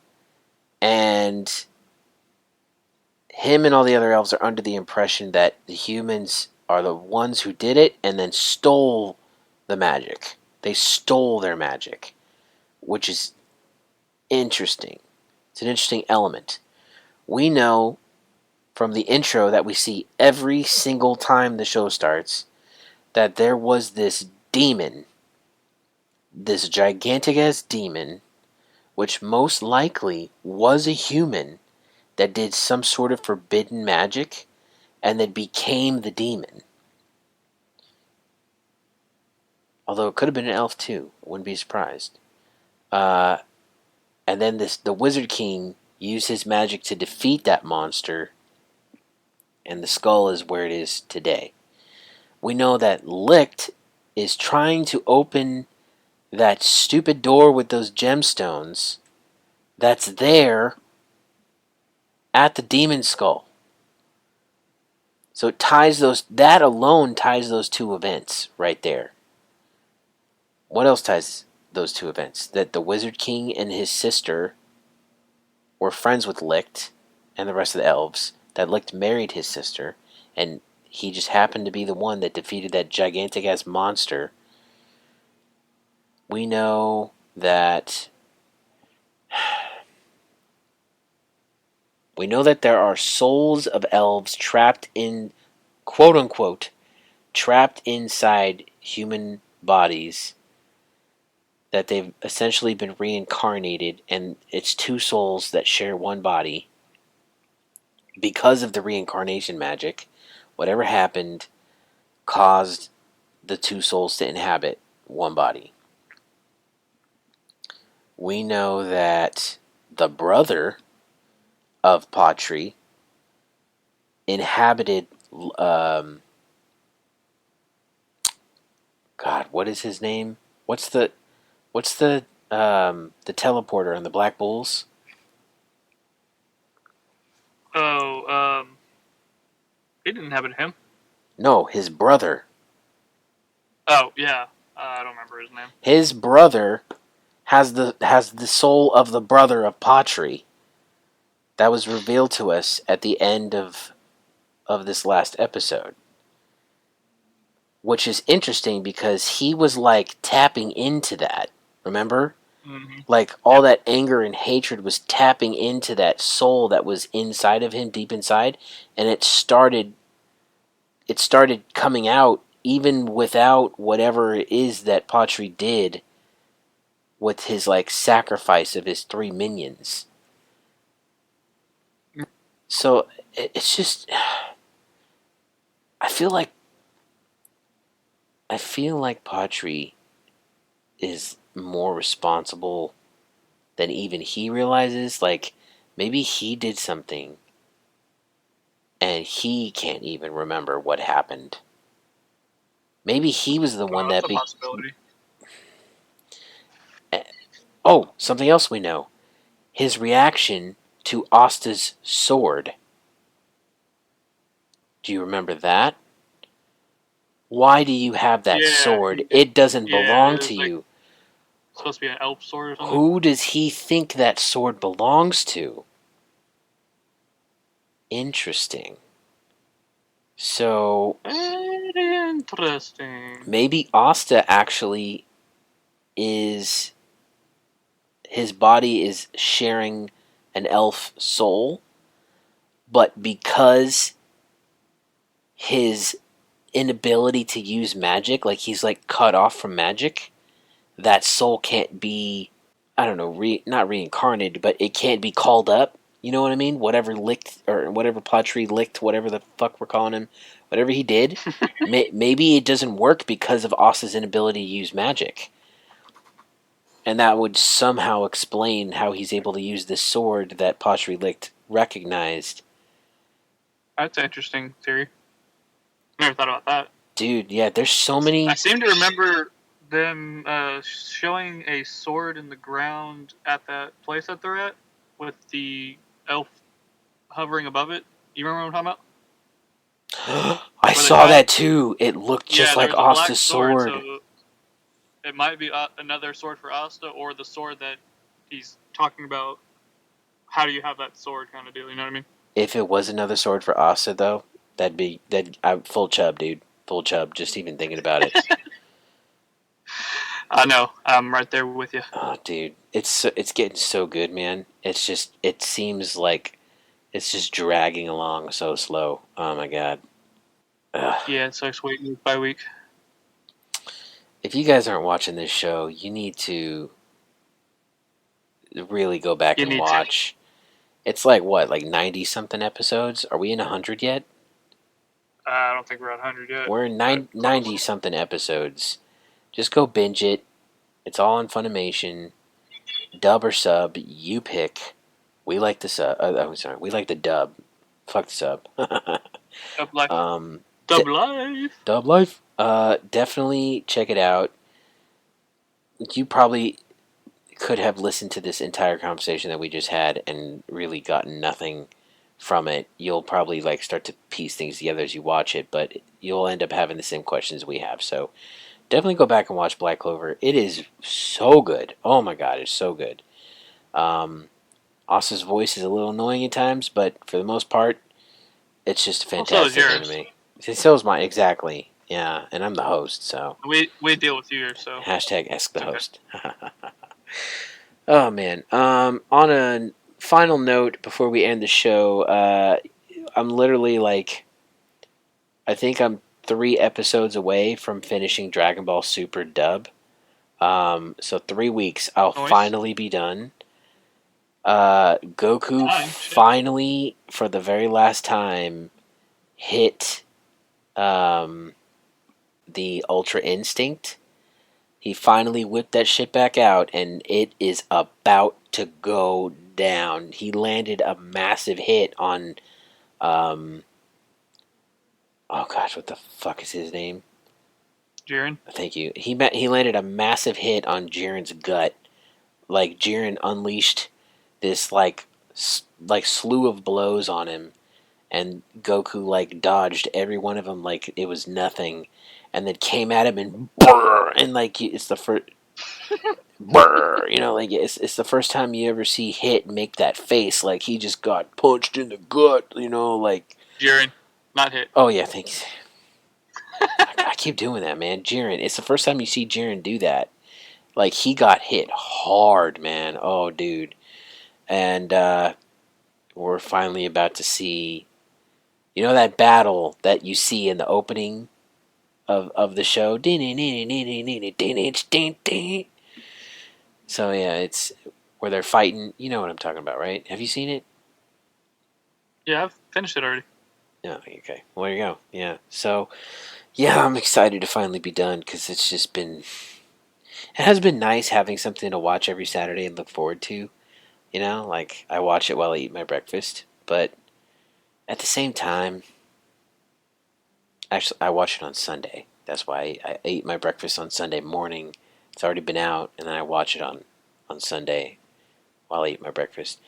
and him and all the other elves are under the impression that the humans are the ones who did it and then stole the magic. They stole their magic, which is interesting. It's an interesting element. We know from the intro that we see every single time the show starts that there was this demon, this gigantic ass demon, which most likely was a human that did some sort of forbidden magic and then became the demon. Although it could have been an elf too. I wouldn't be surprised. Uh, and then the Wizard King used his magic to defeat that monster, and the skull is where it is today. We know that Licht is trying to open that stupid door with those gemstones that's there at the demon skull. So it ties those, that alone ties those two events right there. What else ties those two events? That the Wizard King and his sister were friends with Licht and the rest of the elves, that Licht married his sister, and he just happened to be the one that defeated that gigantic ass monster. We know that there are souls of elves trapped in, quote unquote, trapped inside human bodies, that they've essentially been reincarnated, and it's two souls that share one body. Because of the reincarnation magic, whatever happened caused the two souls to inhabit one body. We know that the brother of Patri inhabited. Um, God, what is his name? What's the teleporter on the Black Bulls? Oh, he didn't have it him. No, his brother. Oh yeah, I don't remember his name. His brother has the soul of the brother of Patri. That was revealed to us at the end of this last episode, which is interesting because he was like tapping into that. Remember? Mm-hmm. Like all Yep. that anger and hatred was tapping into that soul that was inside of him, deep inside, and it started coming out even without whatever it is that Patri did with his like sacrifice of his three minions. So it's just I feel like Patri is more responsible than even he realizes. Like maybe he did something and he can't even remember what happened. Maybe he was the one That's that a be. possibility. Oh, something else we know. His reaction to Asta's sword. Do you remember that? Why do you have that Yeah, sword? It doesn't yeah. belong It to was like you. supposed to be an elf sword or something. Who does he think that sword belongs to? Interesting. So Very interesting. maybe Asta actually is his body is sharing an elf soul, but because his inability to use magic, like he's like cut off from magic, that soul can't be, I don't know, not reincarnated, but it can't be called up. You know what I mean? Whatever licked or whatever Patry licked, whatever the fuck we're calling him, whatever he did, maybe it doesn't work because of Asa's inability to use magic. And that would somehow explain how he's able to use this sword that Patry licked recognized. That's an interesting theory. Never thought about that. Dude, yeah, there's so I many. seem to remember them showing a sword in the ground at that place that they're at with the elf hovering above it. You remember what I'm talking about? I Where they saw found, that too. It looked just yeah, there like was a black Asta's sword, sword. so it might be another sword for Asta or the sword that he's talking about. How do you have that sword kind of deal? You know what I mean? If it was another sword for Asta, though, I'm full chub, dude. Full chub. Just even thinking about it. I know. I'm right there with you. Oh, dude, it's getting so good, man. It seems like it's just dragging along so slow. Oh my god. Ugh. Yeah, it sucks week by week. If you guys aren't watching this show, you need to really go back You and need to. watch. It's like what, like 90 something episodes? Are we in 100 yet? I don't think we're at 100 yet, We're in but 90 close. something episodes. Just go binge it. It's all on Funimation. Dub or sub, you pick. We like the sub. Oh, sorry, we like the dub. Fuck the sub. Dub life. um, Dub life. Dub life. Definitely check it out. You probably could have listened to this entire conversation that we just had and really gotten nothing from it. You'll probably like start to piece things together as you watch it, but you'll end up having the same questions we have. So definitely go back and watch Black Clover. It is so good. Oh my god, it's so good. Um, Asa's voice is a little annoying at times, but for the most part, it's just a Well, so is fantastic yours. anime. So is mine, exactly. Yeah, and I'm the host, so We deal with you, so hashtag ask the it's okay. host. Oh man. On a final note before we end the show, I'm literally like, I think I'm 3 episodes away from finishing Dragon Ball Super dub. So 3 weeks, I'll Noise. finally be done. Goku Time. Shit. finally, for the very last time, hit um, the Ultra Instinct. He finally whipped that shit back out, and it is about to go down. He landed a massive hit on, um, oh gosh, what the fuck is his name? Jiren. Thank you. He landed a massive hit on Jiren's gut. Like Jiren unleashed this like slew of blows on him, and Goku like dodged every one of them like it was nothing, and then came at him and brrr, and like it's the first brrr, like it's the first time you ever see Hit make that face like he just got punched in the gut, like Jiren. Not hit. oh yeah, thanks. I keep doing that, man. Jiren, it's the first time you see Jiren do that. Like he got hit hard, man. Oh, dude, and we're finally about to see. That battle that you see in the opening of the show. So yeah, it's where they're fighting. You know what I'm talking about, right? Have you seen it? Yeah, I've finished it already. Yeah. Okay. Well, there you go. Yeah. So yeah, I'm excited to finally be done because it's just been. It has been nice having something to watch every Saturday and look forward to. Like I watch it while I eat my breakfast, but at the same time, actually, I watch it on Sunday. That's why I eat my breakfast on Sunday morning. It's already been out, and then I watch it on Sunday while I eat my breakfast.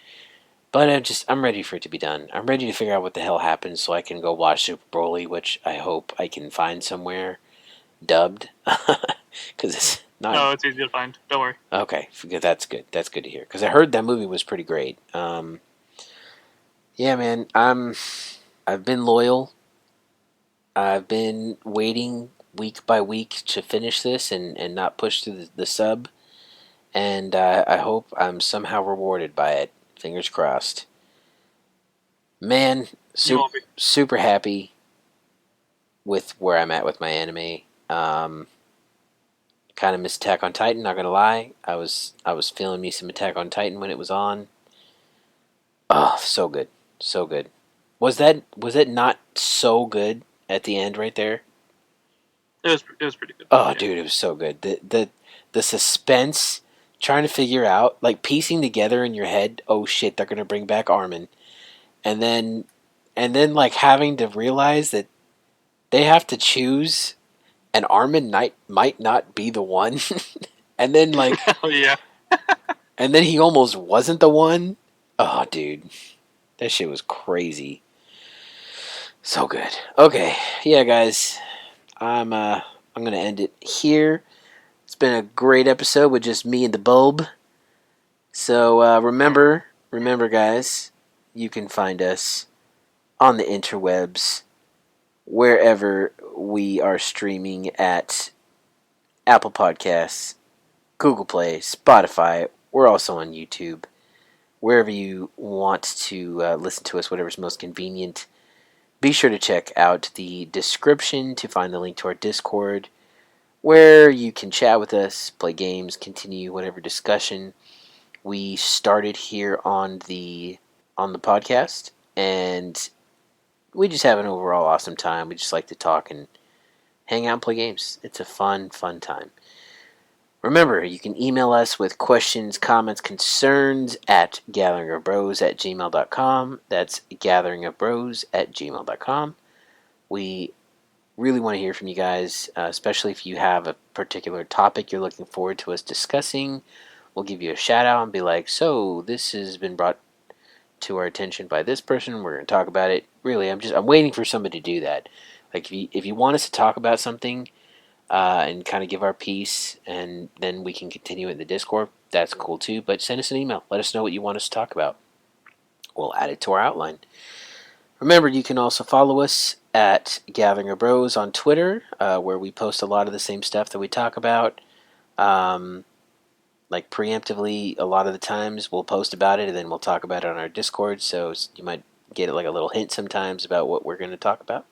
But I'm ready for it to be done. I'm ready to figure out what the hell happened so I can go watch Super Broly, which I hope I can find somewhere dubbed. Because it's not. No, it's easy to find. Don't worry. Okay, that's good. That's good to hear. Because I heard that movie was pretty great. Yeah, man. I've been loyal. I've been waiting week by week to finish this and not push through the sub. And I hope I'm somehow rewarded by it. Fingers crossed. Man, You won't be. super happy with where I'm at with my anime. Kind of miss Attack on Titan. Not gonna lie, I was feeling me some Attack on Titan when it was on. Oh, so good, so good. Was it not so good at the end right there? It was pretty good. Oh, Yeah. dude, it was so good. The suspense, trying to figure out, like piecing together in your head. Oh shit, they're gonna bring back Armin, and then like having to realize that they have to choose, and Armin might not be the one, and then like Oh yeah. and then he almost wasn't the one. Oh, dude, that shit was crazy. So good. Okay, yeah, guys, I'm gonna end it here. It's been a great episode with just me and the bulb. So remember, guys, you can find us on the interwebs wherever we are streaming at Apple Podcasts, Google Play, Spotify. We're also on YouTube. Wherever you want to listen to us, whatever's most convenient. Be sure to check out the description to find the link to our Discord, where you can chat with us, play games, continue whatever discussion we started here on the podcast, and we just have an overall awesome time. We just like to talk and hang out and play games. It's a fun time. Remember, you can email us with questions, comments, concerns at gatheringofbros@gmail.com. That's gatheringofbros@gmail.com. We really want to hear from you guys, especially if you have a particular topic you're looking forward to us discussing. We'll give you a shout out and be like, so this has been brought to our attention by this person. We're going to talk about it. Really, I'm waiting for somebody to do that. Like if you want us to talk about something and kind of give our piece, and then we can continue in the Discord, that's cool too. But send us an email. Let us know what you want us to talk about. We'll add it to our outline. Remember, you can also follow us at Gathering of Bros on Twitter, where we post a lot of the same stuff that we talk about. Like preemptively, a lot of the times we'll post about it and then we'll talk about it on our Discord, so you might get like a little hint sometimes about what we're going to talk about.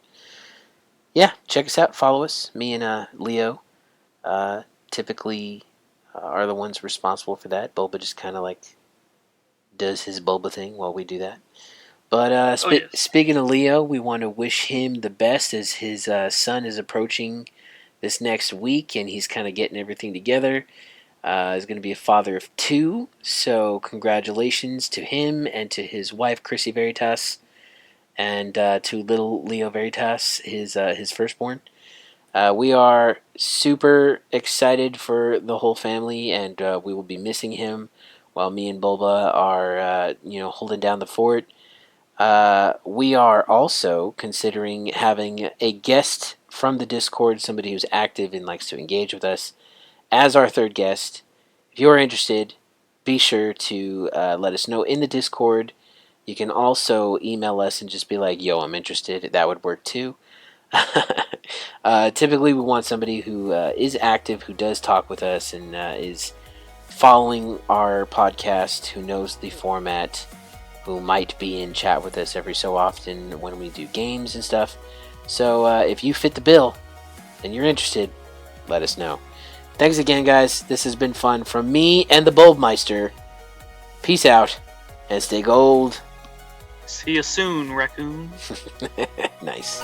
Yeah, check us out, follow us. Me and Leo typically are the ones responsible for that. Bulba just kind of like does his Bulba thing while we do that. But Yes. speaking of Leo, we want to wish him the best as his son is approaching this next week and he's kind of getting everything together. He's going to be a father of 2, so congratulations to him and to his wife, Chrissy Veritas, and to little Leo Veritas, his firstborn. We are super excited for the whole family, and we will be missing him while me and Bulba are, holding down the fort. We are also considering having a guest from the Discord, somebody who's active and likes to engage with us, as our third guest. If you are interested, be sure to let us know in the Discord. You can also email us and just be like, yo, I'm interested. That would work too. Typically, we want somebody who is active, who does talk with us, and is following our podcast, who knows the format, who might be in chat with us every so often when we do games and stuff. So if you fit the bill and you're interested, let us know. Thanks again, guys. This has been fun from me and the Bulbmeister. Peace out and stay gold. See you soon, raccoon. Nice.